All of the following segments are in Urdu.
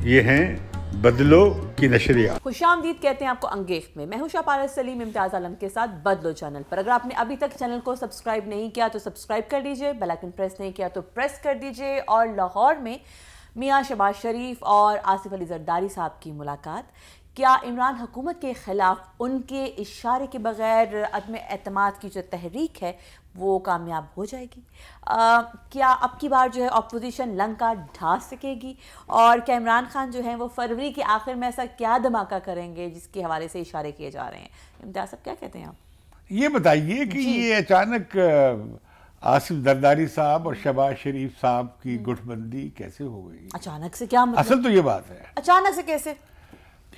یہ ہیں بدلو کی نشریات۔ خوش آمدید کہتے ہیں آپ کو انگیخت میں۔ میں ہوں شاپارہ سلیم امتیاز عالم کے ساتھ بدلو چینل پر۔ اگر آپ نے ابھی تک چینل کو سبسکرائب نہیں کیا تو سبسکرائب کر لیجئے، بیل آئیکن پریس نہیں کیا تو پریس کر دیجئے۔ اور لاہور میں میاں شہباز شریف اور آصف علی زرداری صاحب کی ملاقات، کیا عمران حکومت کے خلاف ان کے اشارے کے بغیر عدم اعتماد کی جو تحریک ہے وہ کامیاب ہو جائے گی؟ کیا اب کی بار جو ہے اپوزیشن لنکا ڈھا سکے گی؟ اور کیا عمران خان جو ہیں وہ فروری کے آخر میں ایسا کیا دھماکہ کریں گے جس کے حوالے سے اشارے کیے جا رہے ہیں؟ امتیاز صاحب کیا کہتے ہیں آپ؟ یہ بتائیے کہ یہ اچانک آصف زرداری صاحب اور شہباز شریف صاحب کی گٹھ بندی کیسے ہو گئی؟ اچانک سے کیا مطلب؟ اصل تو یہ بات ہے، اچانک سے کیسے؟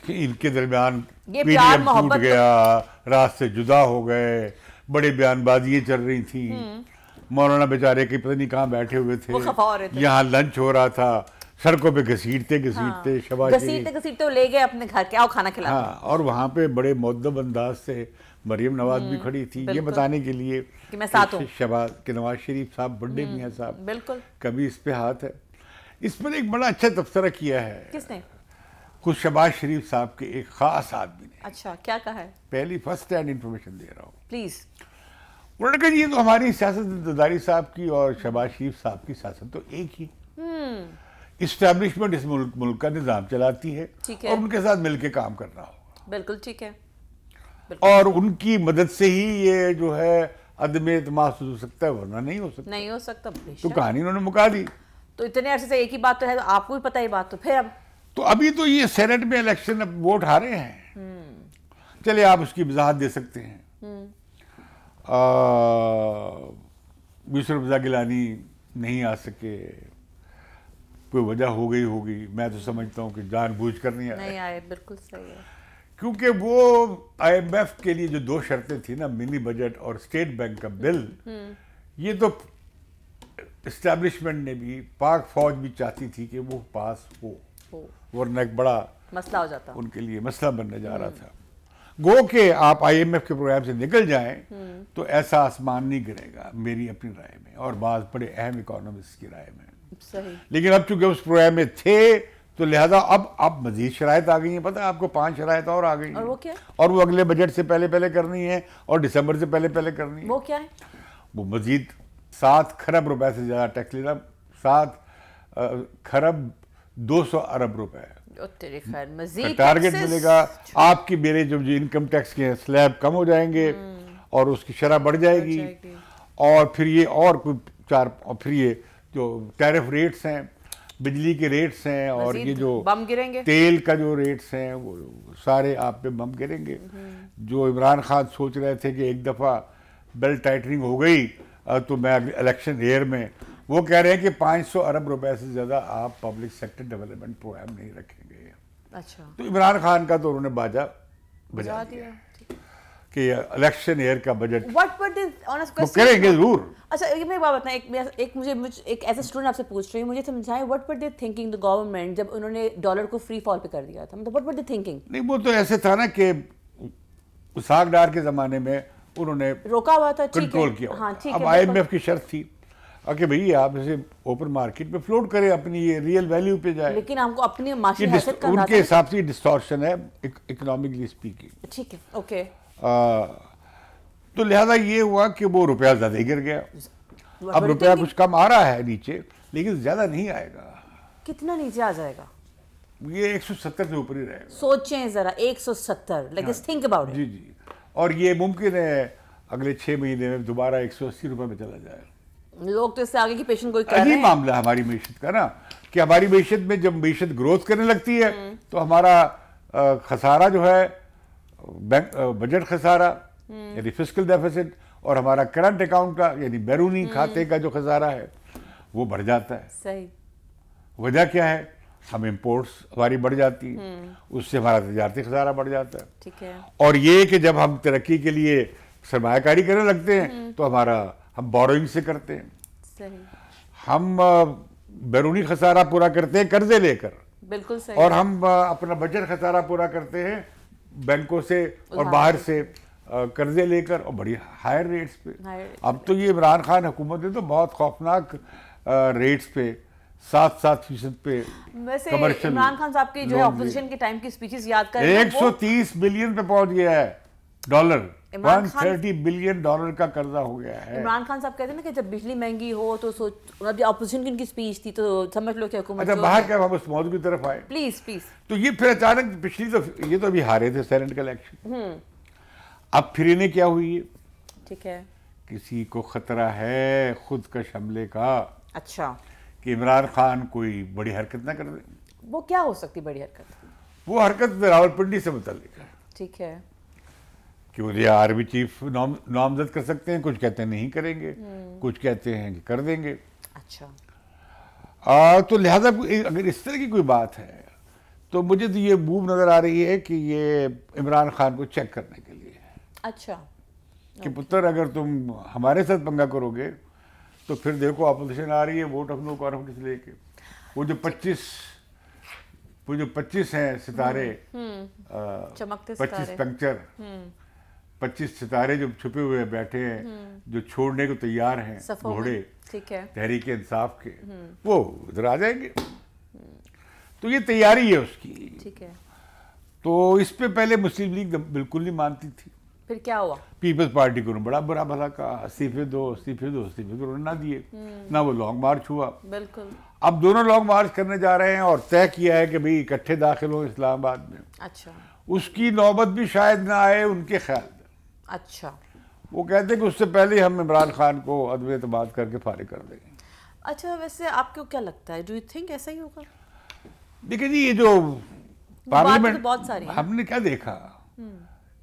ان کے درمیان یہ پی ڈی پیار ایم محبت ٹوٹ گیا، رات سے جدا ہو گئے، بڑے بیان بازیاں چل رہی تھیں، مولانا بیچارے کے پتہ نہیں کہاں بیٹھے ہوئے تھے، وہ خفا ہو رہے تھے، یہاں لنچ ہو رہا تھا، سڑکوں پہ گھسیٹتے شہباز شریف گھسیٹتے وہ لے گئے اپنے گھر کے، آؤ کھانا کھلاتے ہیں۔ ہاں، اور وہاں پہ بڑے مؤدب انداز سے مریم نواز بھی کھڑی تھی یہ بتانے کے لیے کہ میں ساتھ ہوں، شہباز کے نواز شریف صاحب بڑے میاں صاحب بالکل کبھی اس پہ ہاتھ ہے۔ اس پر ایک بڑا اچھا تبصرہ کیا ہے کس نے؟ خود شہباز شریف صاحب کے ایک خاص آدمی نے۔ اچھا، کیا کہا ہے؟ پہلی فرسٹ ہینڈ انفارمیشن دے رہا ہوں، پلیز۔ انہوں نے کہا یہ تو ہماری سیاست زرداری صاحب کی اور شہباز شریف صاحب کی سیاست تو ایک ہی، اسٹیبلشمنٹ اس ملک کا نظام چلاتی ہے اور ان کے ساتھ مل کے کام کرنا ہوگا۔ بالکل ٹھیک ہے، اور ان کی مدد سے ہی یہ جو ہے عدم اعتماد ہو سکتا ہے، ورنہ نہیں ہو سکتا، نہیں ہو سکتا۔ تو کہانی انہوں نے مکا دی۔ تو اتنے عرصے سے ایک ہی بات تو ہے، آپ کو بھی پتہ یہ بات، تو پھر اب تو ابھی تو یہ سینٹ میں الیکشن اب ووٹ ہارے ہیں، چلے آپ اس کی وضاحت دے سکتے ہیں۔ یوسف رضا گیلانی نہیں آ سکے، کوئی وجہ ہو گئی ہوگی، میں تو سمجھتا ہوں کہ جان بوجھ کر نہیں آئے۔ بالکل صحیح ہے، کیونکہ وہ آئی ایم ایف کے لیے جو دو شرطیں تھیں نا، منی بجٹ اور اسٹیٹ بینک کا بل، یہ تو اسٹیبلشمنٹ نے بھی، پاک فوج بھی چاہتی تھی کہ وہ پاس ہو، ورنہ ایک بڑا مسئلہ ہو جاتا، ان کے لیے مسئلہ بننے جا رہا تھا۔ گو کہ آپ آئی ایم ایف کے پروگرام سے نکل جائیں تو ایسا آسمان نہیں گرے گا میری اپنی رائے میں اور بعض بڑے اہم اکانومسٹ کی رائے میں۔ صحیح۔ لیکن اب چونکہ اس پروگرام میں تھے تو لہذا اب مزید شرائط آ گئی ہیں، پتہ ہے آپ کو 5 شرائط اور آ گئی ہیں، اور وہ کیا؟ اور وہ اگلے بجٹ سے پہلے کرنی ہے اور دسمبر سے پہلے کرنی ہے۔ وہ کیا ہے؟ وہ مزید 7 کھرب روپے سے زیادہ ٹیکس لینا، 7 کھرب 200 ارب روپے تیرے خیر مزید ٹارگٹ ملے گا آپ کی، میرے جو انکم ٹیکس کے سلیب کم ہو جائیں گے اور اس کی شرح بڑھ جائے گی، اور پھر یہ اور پھر یہ جو ٹیرف ریٹس ہیں، بجلی کے ریٹس ہیں، اور یہ جو بم گریں گے، تیل کا جو ریٹس ہیں، وہ سارے آپ پہ بم گریں گے۔ جو عمران خان سوچ رہے تھے کہ ایک دفعہ بیلٹ ٹائٹننگ ہو گئی تو میں الیکشن ایئر میں، وہ کہہ رہے ہیں کہ 500 ارب روپے سے زیادہ آپ پبلک سیکٹر ڈیولپمنٹ پروگرام نہیں رکھیں گے۔ اچھا، تو عمران خان کا تو انہوں نے باجا بجا دیا کہ الیکشن ایئر کا بجٹ وہ کریں گے ضرور۔ اچھا، ایک میں بات بتائیں، مجھے ایک ایز اے اسٹوڈنٹ آپ سے پوچھ رہی ہوں، مجھے سمجھائیں what were they thinking the government جب انہوں نے ڈالر کو فری فال پہ کر دیا تھا، مطلب واٹ ور دے تھنکنگ؟ نہیں، وہ تو ایسے تھا نا کہ اسحاق ڈار کے زمانے میں انہوں نے روکا ہوا تھا، کنٹرول کیا۔ اب آئی ایم ایف کی شرط تھی کہ بھئی آپ اسے اوپن مارکیٹ میں فلوٹ کریں، اپنی یہ ریئل ویلیو پہ جائے، لیکن ہم کو اپنی معاشی حیثیت کا ان کے حساب سے ڈسٹورشن ہے اکنامکلی اسپیکنگ۔ ٹھیک ہے، اوکے۔ تو لہذا یہ ہوا کہ وہ روپیہ زیادہ ہی گر گیا، اب روپیہ کچھ کم آ رہا ہے نیچے، لیکن زیادہ نہیں آئے گا۔ کتنا نیچے آ جائے گا؟ یہ 170 سے اوپر ہی رہے گا۔ سوچیں ذرا، 170، لیکن تھنک اباؤٹ اٹ۔ جی جی، اور یہ ممکن ہے اگلے 6 مہینے میں دوبارہ 180 روپے میں چلا جائے۔ لوگ تو اس سے آگے کی پیشن کوئی کر رہے ہیں۔ عجیب معاملہ ہے ہماری معیشت کا نا، کہ ہماری معیشت میں جب معیشت گروتھ کرنے لگتی ہے تو ہمارا خسارہ جو ہے بجٹ خسارہ یعنی فسکل ڈیفیسٹ، اور ہمارا کرنٹ اکاؤنٹ کا یعنی بیرونی کھاتے کا جو خسارہ ہے وہ بڑھ جاتا ہے۔ صحیح۔ وجہ کیا ہے؟ ہم امپورٹس ہماری بڑھ جاتی ہیں، اس سے ہمارا تجارتی خسارہ بڑھ جاتا ہے۔ ٹھیک ہے۔ اور یہ کہ جب ہم ترقی کے لیے سرمایہ کاری کرنے لگتے ہیں تو ہم بوروئنگ سے کرتے ہیں، صحیح۔ ہم بیرونی خسارہ پورا کرتے ہیں قرضے لے کر، بالکل صحیح۔ اور ہم اپنا بجٹ خسارہ پورا کرتے ہیں بینکوں سے اور باہر سے قرضے لے کر، اور بڑی ہائر ریٹس پہ۔ اب تو یہ عمران خان حکومت نے تو بہت خوفناک ریٹس پہ 7% پہ ویسے commercial عمران خان صاحب کی جو ہے loan اپوزیشن کے ٹائم کی اسپیچز یاد کر رہے ہیں 130 بلین پہ پہنچ گیا ہے dollar. Imran Khan 130 billion dollar کا قرضہ ہو گیا ہے. عمران خان صاحب کہتے ہیں نا کہ جب بجلی مہنگی ہو تو اپوزیشن کی ان کی اسپیچ تھی تو سمجھ لو کہ حکومت اچھا باہر کیا ہم اس موضوع کی طرف آئے پلیز پلیز. تو یہ پھر اچانک پچھلی تو یہ تو ابھی ہارے تھے سینٹ کا الیکشن. اب پھر انہیں کیا ہوئی ہے, ٹھیک ہے, کسی کو خطرہ ہے خود کش حملے کا اچھا کہ عمران خان کوئی بڑی حرکت نہ کر دیں. وہ کیا ہو سکتی بڑی حرکت؟ وہ حرکت راولپنڈی سے متعلق ہے. ٹھیک ہے, کہ وہ آرمی چیف نامزد کر سکتے ہیں, کچھ کہتے ہیں نہیں کریں گے, کچھ کہتے ہیں کہ کر دیں گے. اچھا تو لہذا اگر اس طرح کی کوئی بات ہے تو مجھے تو یہ موو نظر آ رہی ہے کہ یہ عمران خان کو چیک کرنے کے لیے ہے. اچھا کہ پتر اگر تم ہمارے ساتھ پنگا کرو گے تو پھر دیکھو اپوزیشن آ رہی ہے ووٹ آف نو کانفیڈنس لے کے. وہ جو 25 ہیں ستارے, 25 پنکچر, 25 ستارے جو چھپے ہوئے بیٹھے ہیں جو چھوڑنے کو تیار ہیں گھوڑے تحریک انصاف کے, وہ ادھر آ جائیں گے. تو یہ تیاری ہے اس کی. ٹھیک ہے, تو اس پہ پہلے مسلم لیگ بالکل نہیں مانتی تھی. پھر کیا ہوا؟ پیپلز پارٹی کو بڑا برا بھلا کہا استعفے دو استعفے دو, استعفے تو نہ دیے, نہ وہ لانگ مارچ ہوا. بالکل. اب دونوں لانگ مارچ کرنے جا رہے ہیں اور طے کیا ہے کہ بھئی اکٹھے داخل ہوں اسلام آباد میں. اچھا, اس کی نوبت بھی شاید نہ آئے ان کے خیال میں. اچھا, وہ کہتے ہیں کہ اس سے پہلے ہم عمران خان کو عدم اعتماد کر کے فارغ کر دیں گے. اچھا, ویسے آپ کو کیا لگتا ہے, ڈو یو تھنک ایسا ہی ہوگا؟ دیکھیں جی یہ جو پارلیمنٹ بہت ساری ہم نے کیا دیکھا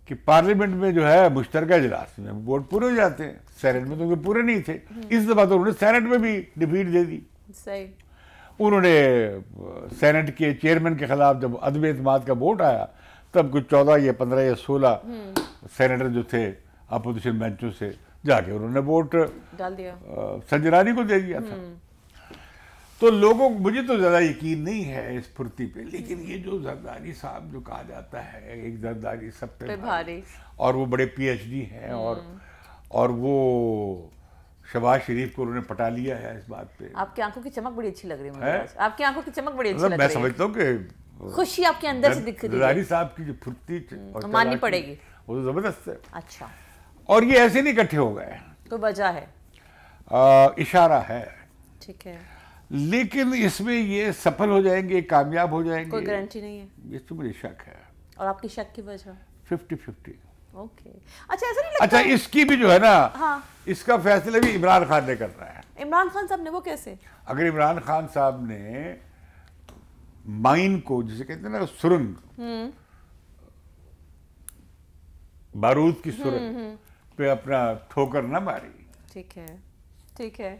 کہ پارلیمنٹ میں جو ہے مشترکہ اجلاس میں ووٹ پورے ہو جاتے ہیں, سینٹ میں تو وہ پورے نہیں تھے. اس دفعہ تو انہوں نے سینٹ میں بھی ڈیفیٹ دے دی. صحیح. انہوں نے سینٹ کے چیئرمین کے خلاف جب عدم اعتماد کا ووٹ آیا تب کچھ 14 یا 15 یا 16 سینیٹر جو تھے اپوزیشن بینچوں سے جا کے انہوں نے ووٹ ڈال دیا, سنجرانی کو دے دیا تھا. تو لوگوں کو مجھے تو زیادہ یقین نہیں ہے اس پھرتی پہ, لیکن یہ جو زرداری صاحب جو کہا جاتا ہے ایک زرداری سب پہ بھاری, اور وہ بڑے پی ایچ ڈی ہیں اور وہ شہباز شریف کو انہوں نے پٹا لیا ہے اس بات پہ. آپ کی آنکھوں کی چمک بڑی اچھی لگ رہی ہے, آپ کی آنکھوں کی چمک بڑی اچھی لگ رہی ہے. میں سمجھتا ہوں کہ خوشی آپ کے اندر سے دکھ رہی ہے. زرداری صاحب کی جو پھرتی ماننی پڑے گی, وہ تو زبردست ہے. اچھا, اور یہ ایسے نہیں اکٹھے ہو گئے, تو وجہ ہے, اشارہ ہے. ٹھیک ہے, لیکن اس میں یہ سفل ہو جائیں گے, کامیاب ہو جائیں گے, کوئی گارنٹی نہیں ہے. یہ تو مجھے شک ہے. اور آپ کی شک کی وجہ 50-50. اوکے, اچھا ایسا نہیں لگتا. اچھا اس کی بھی جو ہے نا, ہاں, اس کا فیصلہ بھی عمران خان نے کرنا ہے. عمران خان صاحب نے, وہ کیسے؟ اگر عمران خان صاحب نے مائن کو جسے کہتے ہیں نا سرنگ, بارود کی سرنگ پہ اپنا ٹھوکر نہ ماری, ٹھیک ہے, ٹھیک ہے,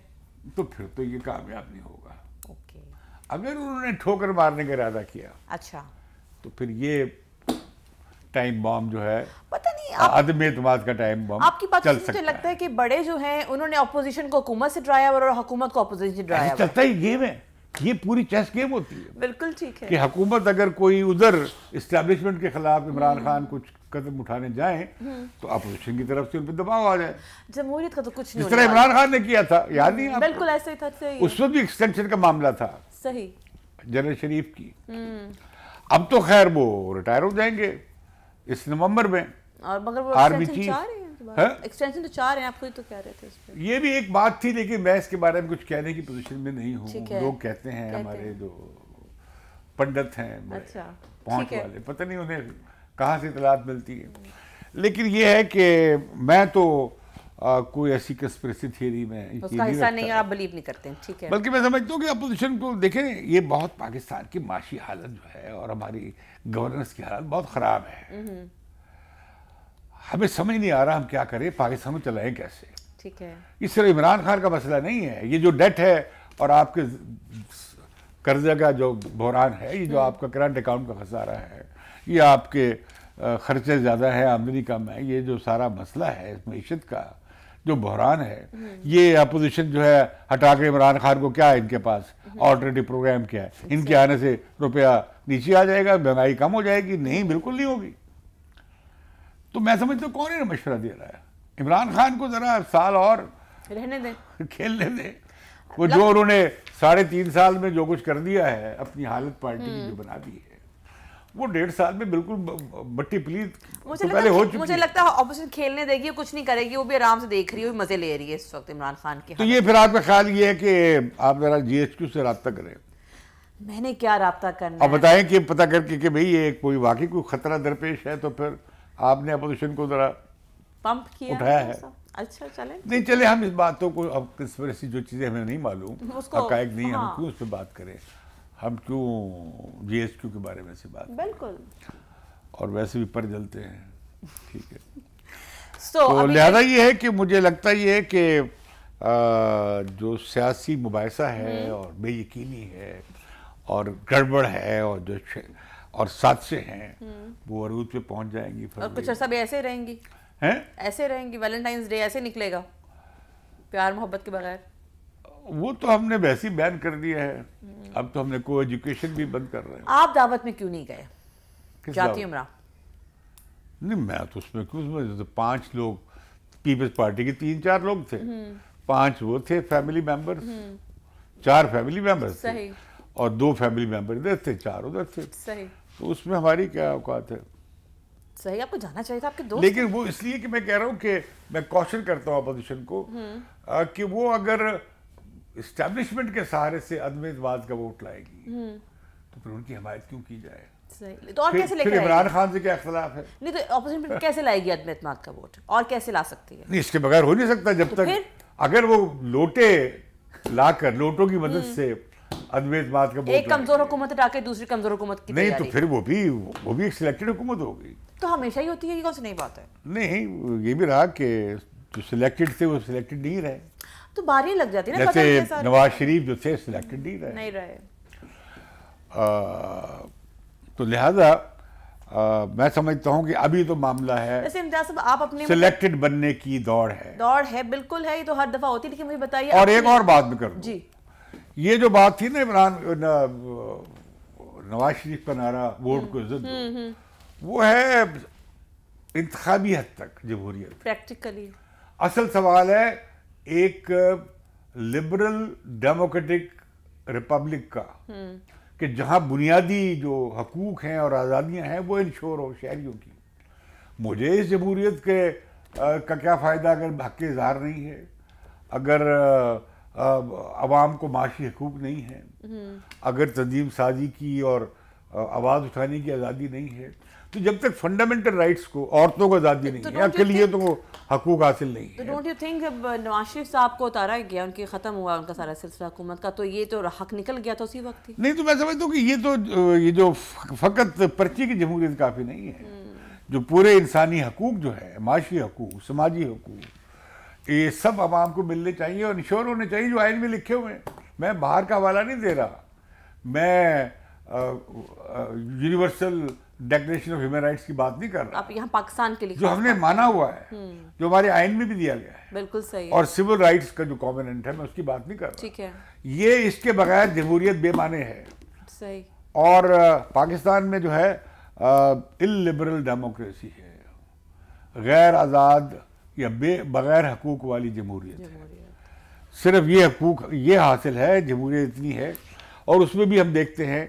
تو پھر تو یہ کامیاب نہیں ہوگا. اوکے. اگر انہوں نے ٹھوکر مارنے کا ارادہ کیا, اچھا, تو پھر یہ ٹائم بام جو ہے پتہ نہیں عدم اعتماد کا ٹائم بام آپ کی بات سے مجھے لگتا ہے کہ بڑے جو ہیں انہوں نے اپوزیشن کو حکومت سے ڈرایا اور حکومت کو اپوزیشن سے ڈرایا. چلتا ہی گیم ہے, یہ پوری چیس گیم ہوتی ہے. بالکل ٹھیک ہے کہ حکومت اگر کوئی ادھر اسٹیبلشمنٹ کے خلاف عمران خان کچھ قدم اٹھانے جائیں تو اپوزیشن کی طرف سے ان پہ دباؤ آ جائے. جمہوریت کا تو کچھ نہیں, جس طرح عمران خان نے کیا تھا, یاد نہیں آپ کو؟ بالکل ایسے ہی تھا. اس وقت بھی ایکسٹینشن کا معاملہ تھا, صحیح, جنرل شریف کی. اب تو خیر وہ ریٹائر ہو جائیں گے اس نومبر میں, اور مگر وہ آرمی ایکسٹینشن چیف چاہ رہے ہیں, ایکسٹینشن تو چاہ رہے ہیں, آپ خود تو کہہ رہے تھے اس پہ. یہ بھی ایک بات تھی, لیکن میں اس کے بارے میں کچھ کہنے کی پوزیشن میں نہیں ہوں. لوگ کہتے ہیں ہمارے جو پنڈت ہیں پہنچ والے, پتہ نہیں انہیں کہاں سے اطلاعات ملتی ہے. لیکن یہ ہے کہ میں تو کوئی ایسی کنسپریسی تھیوری میں اس کا حصہ نہیں, آپ بلیو نہیں کرتے. ٹھیک ہے, بلکہ میں سمجھتا ہوں کہ اپوزیشن کو دیکھیں, یہ بہت پاکستان کی معاشی حالت جو ہے اور ہماری گورننس کی حالت بہت خراب ہے. ہمیں سمجھ نہیں آ رہا ہم کیا کریں, پاکستان میں چلائیں کیسے. ٹھیک ہے, اس طرح عمران خان کا مسئلہ نہیں ہے, یہ جو ڈیٹ ہے اور آپ کے قرضے کا جو بحران ہے, یہ جو آپ کا کرنٹ اکاؤنٹ کا خسارہ ہے, یہ آپ کے خرچے زیادہ ہے, آمدنی کم ہے, یہ جو سارا مسئلہ ہے معیشت کا جو بحران ہے, یہ اپوزیشن جو ہے ہٹا کے عمران خان کو کیا ہے ان کے پاس آلٹرنیٹو پروگرام کیا ہے, ان کے آنے سے روپیہ نیچے آ جائے گا, مہنگائی کم ہو جائے گی؟ نہیں, بالکل نہیں ہوگی. تو میں سمجھتا ہوں کون انہیں مشورہ دے رہا ہے, عمران خان کو ذرا سال اور رہنے دیں, کھیلنے دیں. وہ جو انہوں نے 3.5 سال میں جو کچھ کر دیا ہے اپنی حالت پارٹی کی جو بنا دی ہے وہ 1.5 سال میں بالکل بٹی پلیت پہلے ہو چکی. مجھے لگتا ہے اپوزیشن کھیلنے دے گی, کچھ نہیں کرے گی, وہ بھی آرام سے دیکھ رہی ہے, مزے لے رہی ہے اس وقت عمران خان کی. تو یہ پھر آپ کا خیال یہ ہے کہ آپ ذرا GHQ سے رابطہ کریں. میں نے کیا رابطہ کرنا اور بتائیں کہ پتہ کر کے کہ بھئی یہ کوئی واقعی کوئی خطرہ درپیش ہے تو پھر آپ نے اپوزیشن کو ذرا پمپ کیا اٹھایا ہے. اچھا چلیں نہیں چلے ہم اس باتوں کو اب کنسپریسی جو چیزیں ہمیں نہیں معلوم حقائق نہیں ہم کیوں اس پہ بات کریں, ہم کیوں GHQ کے بارے میں سے بات کریں. بالکل, اور ویسے بھی پر جلتے ہیں. ٹھیک ہے, تو لہذا یہ ہے کہ مجھے لگتا یہ ہے کہ جو سیاسی مباحثہ ہے اور بے یقینی ہے اور گڑبڑ ہے اور جو اور سازشیں ہیں وہ عروج پہ پہنچ جائیں گی. اور کچھ عرصہ بھی ایسے رہیں گی, ایسے رہیں گی, ویلنٹائنز ڈے ایسے نکلے گا پیار محبت کے بغیر. وہ تو ہم نے ویسے ہی بیان کر دیا ہے. اب تو ہم نے کو ایجوکیشن بھی بند کر رہے ہیں. آپ دعوت میں کیوں نہیں گئے؟ جاتی عمرہ نہیں, میں تو اس میں کیوں, 5 لوگ پیپلز پارٹی کے 3-4 لوگ تھے, 5 وہ تھے فیملی ممبرز, 4 فیملی ممبرز تھے اور 2 فیملی ممبر ادھر تھے, 4 ادھر تھے. صحیح, تو اس میں ہماری کیا اوقات ہے. صحیح, آپ کو جانا چاہیے تھا آپ کے دوست. لیکن وہ اس لیے کہ میں کہہ رہا ہوں کہ میں کوشن کرتا ہوں اپوزیشن کو کہ وہ اگر اسٹیبلشمنٹ کے سہارے سے عدم اعتماد کا ووٹ لائے گی تو پھر ان کی حمایت کیوں کی جائے. تو اور کیسے لے کے پھر عمران خان سے کیا اختلاف ہے؟ نہیں تو اپوزیشن کیسے لائے گی عدم اعتماد کا ووٹ, اور کیسے لا سکتی ہے؟ نہیں, اس کے بغیر ہو نہیں سکتا جب تک اگر وہ لوٹے لا کر لوٹوں کی مدد سے عدم اعتماد کا ووٹ, ایک کمزور حکومت ہٹا کے دوسری کمزور حکومت کی نہیں تو پھر وہ بھی ایک سلیکٹڈ حکومت ہوگی. تو ہمیشہ ہی ہوتی ہے, یہ کون سی نئی بات ہے؟ نہیں, یہ بھی رہا کہ جو سلیکٹڈ تھے وہ سلیکٹڈ نہیں رہے. تو باریاں لگ جاتی ہے نا, جیسے نواز شریف جو تھے سلیکٹڈ نہیں رہے. تو لہذا میں سمجھتا ہوں کہ ابھی تو معاملہ ہے ویسے امتیاز صاحب آپ اپنے سلیکٹڈ بننے کی دوڑ ہے, بالکل ہے, یہ تو ہر دفعہ ہوتی ہے. لیکن مجھے بتائیے, اور ایک اور بات میں کروں جی, یہ جو بات تھی نا نواز شریف کا نعرہ ووٹ کو عزت دو, وہ ہے انتخابی حد تک جمہوریت. پریکٹیکلی اصل سوال ہے ایک لبرل ڈیموکریٹک ریپبلک کا کہ جہاں بنیادی جو حقوق ہیں اور آزادیاں ہیں وہ انشور ہو شہریوں کی. مجھے اس جمہوریت کا کیا فائدہ اگر حق اظہار نہیں ہے, اگر عوام کو معاشی حقوق نہیں ہے, اگر تنظیم سازی کی اور آواز اٹھانے کی آزادی نہیں ہے. تو جب تک فنڈامنٹل رائٹس کو, عورتوں کو آزادی نہیں ہے, کے لیے تو وہ حقوق حاصل نہیں ہے. تو ڈونٹ یو تھنک جب نواز شریف صاحب کو اتارا گیا, ان کی ختم ہوا ان کا سارا سلسلہ حکومت کا, تو یہ تو حق نکل گیا تھا اسی وقت ہی. نہیں تو میں سمجھتا ہوں کہ یہ جو فقط پرچی کی جمہوریت کافی نہیں ہے. جو پورے انسانی حقوق جو ہے, معاشی حقوق, سماجی حقوق, یہ سب عوام کو ملنے چاہیے اور انشور ہونے چاہیے جو آئین میں لکھے ہوئے ہیں. میں باہر کا حوالہ نہیں دے رہا, میں universal declaration of human rights کی بات نہیں کر رہا. آپ یہاں پاکستان کے لیے جو ہم نے مانا ہوا ہے, جو ہمارے آئین میں بھی دیا گیا ہے, بالکل صحیح, اور سول رائٹس کا جو کامننٹ ہے, میں اس کی بات نہیں کر رہا. ٹھیک ہے, یہ اس کے بغیر جمہوریت بے معنی ہے. صحیح. اور پاکستان میں جو ہے لبرل ڈیموکریسی ہے, غیر آزاد یا بغیر حقوق والی جمہوریت ہے. صرف یہ حقوق یہ حاصل ہے, جمہوریت اتنی ہے, اور اس میں بھی ہم دیکھتے ہیں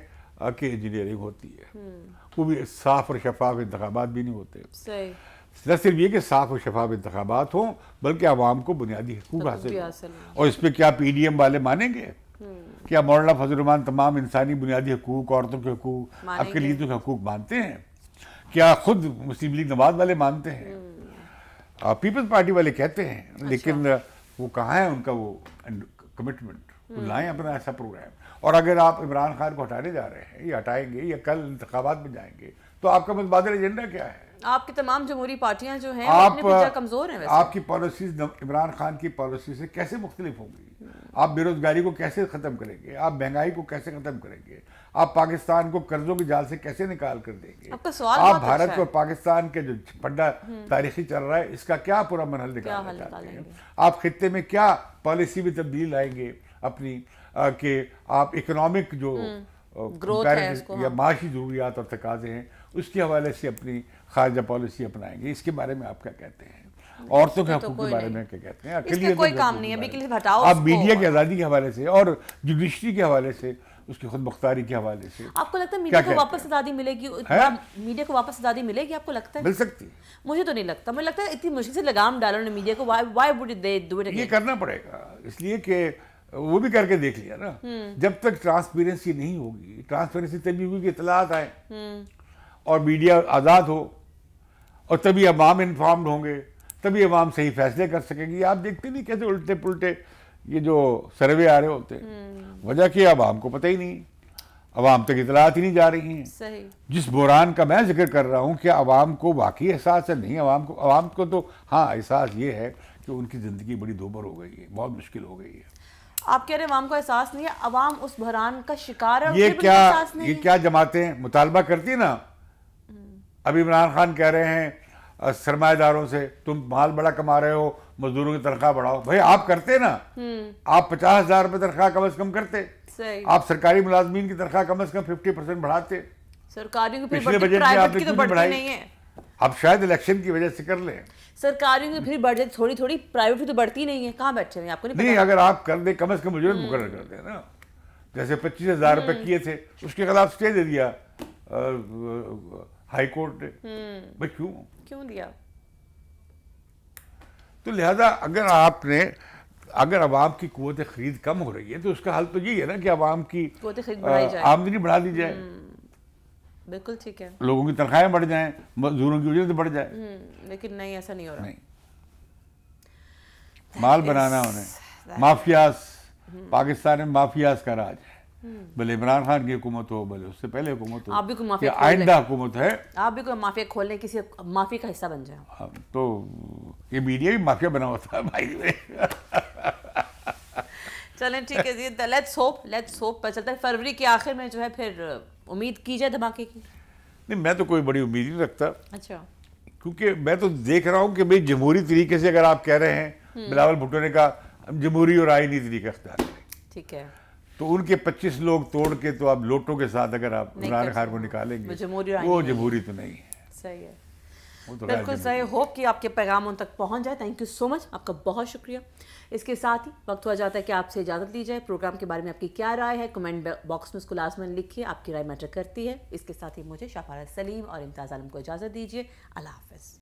کہ انجینئرنگ ہوتی ہے, وہ بھی صاف اور شفاف انتخابات بھی نہیں ہوتے. صحیح. نہ صرف یہ کہ صاف اور شفاف انتخابات ہوں بلکہ عوام کو بنیادی حقوق حاصل ہوں. اور اس پہ کیا پی ڈی ایم والے مانیں گے؟ کیا مولانا فضل الرحمان تمام انسانی بنیادی حقوق, عورتوں کے حقوق, اقلیتوں کے حقوق مانتے ہیں؟ کیا خود مسلم لیگ نواز والے مانتے ہیں؟ پیپلز پارٹی والے کہتے ہیں, لیکن وہ کہاں ہے ان کا وہ کمٹمنٹ؟ وہ لائیں اپنا ایسا پروگرام. اور اگر آپ عمران خان کو ہٹانے جا رہے ہیں یا ہٹائیں گے یا کل انتخابات میں جائیں گے تو آپ کا متبادل ایجنڈا کیا ہے؟ آپ کی تمام جمہوری پارٹیاں جو ہیں اپنے پیچھے کمزور ہیں. آپ کی پالیسیز عمران خان کی پالیسی سے کیسے مختلف ہوں گی؟ آپ بے روزگاری کو کیسے ختم کریں گے؟ آپ مہنگائی کو کیسے ختم کریں گے؟ آپ پاکستان کو قرضوں کی جال سے کیسے نکال کر دیں گے؟ آپ بھارت کو پاکستان کے جو پنڈا تاریخی چل رہا ہے اس کا کیا پورا مرحل نکالنا چاہتے ہیں؟ آپ خطے میں کیا پالیسی میں تبدیل لائیں گے اپنی, کہ آپ اکنامک جو یا معاشی ضروریات اور تقاضے ہیں اس کے حوالے سے اپنی خارجہ پالیسی اپنائیں گے؟ اس کے بارے میں آپ کیا کہتے ہیں؟ عورتوں کے حقوق کے بارے میں کیا کہتے ہیں؟ اس میں کوئی کام نہیں ہے، ابھی کے لیے ہٹاؤ. آپ میڈیا کی آزادی کے حوالے سے اور جوڈیشری کے حوالے سے، اس کی خود مختاری کے حوالے سے آپ کو لگتا ہے میڈیا کو واپس آزادی ملے گی؟ میڈیا کو واپس آزادی ملے گی آپ کو لگتا ہے؟ مل سکتی ہے. مجھے تو نہیں لگتا. مجھے لگتا ہے اتنی مشکل سے لگام ڈالو نے میڈیا کو. Y would they do it again? یہ کرنا پڑے گا اس لیے کہ وہ بھی کر کے دیکھ لیا نا. جب تک ٹرانسپیرنسی نہیں ہوگی، ٹرانسپیرنسی تبھی ہوگی کہ اطلاعات آئیں اور میڈیا آزاد ہو، اور تبھی عوام انفارمڈ ہوں گے، تبھی عوام صحیح فیصلے کر سکیں گی. آپ دیکھتے نہیں کیسے الٹے پلٹے یہ جو سروے آ رہے ہوتے ہیں، وجہ کہ عوام کو پتہ ہی نہیں، عوام تک اطلاعات ہی نہیں جا رہی ہیں. صحیح. جس بحران کا میں ذکر کر رہا ہوں کہ عوام کو واقعی احساس ہے نہیں، عوام کو تو ہاں احساس یہ ہے کہ ان کی زندگی بڑی دوبر ہو گئی ہے، بہت مشکل ہو گئی ہے. آپ کہہ رہے ہیں عوام کو احساس نہیں ہے، عوام اس بحران کا شکار ہے. یہ کیا جماعتیں مطالبہ کرتی نا، ابھی عمران خان کہہ رہے ہیں سرمایہ داروں سے تم مال بڑا کما رہے ہو، مزدوروں کی تنخواہ بڑھاؤ. بھائی آپ کرتے نا، آپ 50,000 روپے تنخواہ کم از کم کرتے. آپ سرکاری ملازمین کی تنخواہ کم از کم 50% بڑھاتے. سرکاریوں کی پچھلے بجٹ میں آپ نے کیوں نہیں بڑھائی؟ اب شاید الیکشن کی وجہ سے کر لیں. سرکاریوں کی پھر بڑھ جائے تھوڑی تھوڑی، پرائیویٹ تو بڑھتی نہیں ہے. کہاں بیٹھے ہیں آپ کو نہیں؟ اگر آپ کر دیں کم از کم اجرت مقرر کر دیں نا، جیسے 25,000 روپے کیے تھے اس کے خلاف اسٹے دے دیا ہائی کورٹ نے. بھائی کیوں دیا؟ تو لہذا اگر عوام کی قوت خرید کم ہو رہی ہے تو اس کا حل تو یہی ہے نا کہ عوام کی آمدنی بڑھا دی جائے. بالکل ٹھیک ہے. لوگوں کی تنخواہیں بڑھ جائیں، مزدوروں کی اجرت بڑھ جائے. لیکن نہیں، ایسا نہیں ہو رہا. نہیں، مال بنانا انہیں. مافیاز، پاکستان میں مافیاز کا راج ہے. بھلے عمران خان کی حکومت ہو، بھلے اس سے پہلے حکومت ہو، یا آئندہ حکومت ہے، آپ بھی کوئی مافیا کھول لیں، کسی مافیا کا حصہ بن جائیں. تو یہ میڈیا بھی مافیا بنا ہوتا ہے بھائی. چلیں ٹھیک ہے جی، لیٹس ہوپ پر چلتا ہے. فروری کے آخر میں جو ہے پھر امید کی جائے دھماکے کی. نہیں، میں تو کوئی بڑی امید نہیں رکھتا. اچھا. کیونکہ میں تو دیکھ رہا ہوں کہ بھئی جمہوری طریقے سے اگر آپ کہہ رہے ہیں، بلاول بھٹو نے کہا جمہوری اور آئینی طریقہ اختیار کریں. ٹھیک ہے. تو ان کے 25 لوگ توڑ کے تو آپ لوٹوں کے ساتھ اگر آپ عمران خان کو نکالیں گے، وہ جمہوری تو نہیں ہے. صحیح ہے، بالکل صحیح. ہوپ کہ آپ کے پیغام ان تک پہنچ جائے. تھینک یو سو مچ، آپ کا بہت شکریہ. اس کے ساتھ ہی وقت ہو جاتا ہے کہ آپ سے اجازت لی جائے. پروگرام کے بارے میں آپ کی کیا رائے ہے کمنٹ باکس میں اس کو لازماً لکھیے. آپ کی رائے میٹر کرتی ہے. اس کے ساتھ ہی مجھے شاہ فارس سلیم اور امتیاز عالم کو اجازت دیجیے. اللہ حافظ.